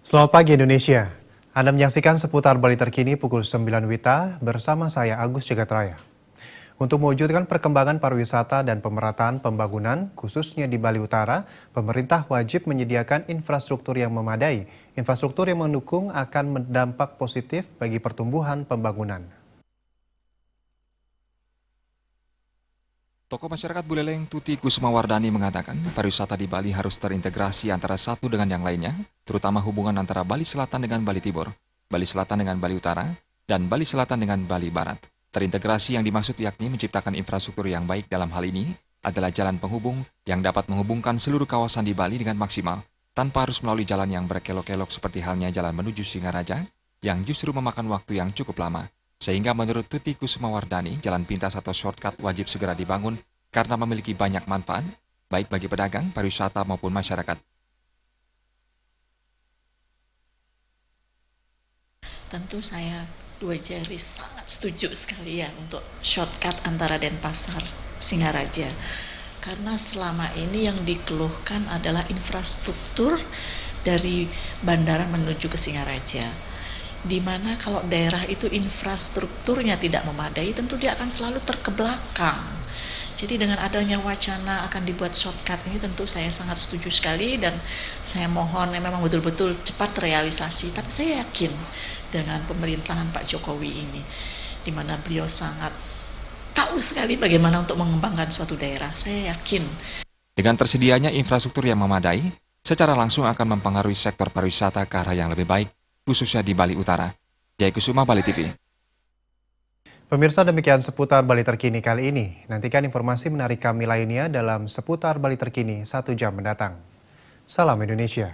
Selamat pagi Indonesia. Anda menyaksikan seputar Bali terkini pukul 9 WITA bersama saya Agus Jagatraya. Untuk mewujudkan perkembangan pariwisata dan pemerataan pembangunan, khususnya di Bali Utara, pemerintah wajib menyediakan infrastruktur yang memadai. Infrastruktur yang mendukung akan berdampak positif bagi pertumbuhan pembangunan. Tokoh masyarakat Buleleng Tuti Kusumawardani mengatakan pariwisata di Bali harus terintegrasi antara satu dengan yang lainnya, terutama hubungan antara Bali Selatan dengan Bali Timur, Bali Selatan dengan Bali Utara, dan Bali Selatan dengan Bali Barat. Terintegrasi yang dimaksud yakni menciptakan infrastruktur yang baik dalam hal ini adalah jalan penghubung yang dapat menghubungkan seluruh kawasan di Bali dengan maksimal, tanpa harus melalui jalan yang berkelok-kelok seperti halnya jalan menuju Singaraja, yang justru memakan waktu yang cukup lama. Sehingga menurut Tuti Kusumawardani, jalan pintas atau shortcut wajib segera dibangun karena memiliki banyak manfaat, baik bagi pedagang, pariwisata maupun masyarakat. Tentu saya dua jari sangat setuju sekali ya untuk shortcut antara Denpasar, Singaraja. Karena selama ini yang dikeluhkan adalah infrastruktur dari bandara menuju ke Singaraja. Di mana kalau daerah itu infrastrukturnya tidak memadai, tentu dia akan selalu terkebelakang. Jadi dengan adanya wacana akan dibuat shortcut ini tentu saya sangat setuju sekali dan saya mohon memang betul-betul cepat realisasi. Tapi saya yakin dengan pemerintahan Pak Jokowi ini, di mana beliau sangat tahu sekali bagaimana untuk mengembangkan suatu daerah. Saya yakin. Dengan tersedianya infrastruktur yang memadai, secara langsung akan mempengaruhi sektor pariwisata ke arah yang lebih baik, khususnya di Bali Utara. Jaya Kusuma, Bali TV. Pemirsa, demikian seputar Bali terkini kali ini. Nantikan informasi menarik kami lainnya dalam seputar Bali terkini 1 jam mendatang. Salam Indonesia.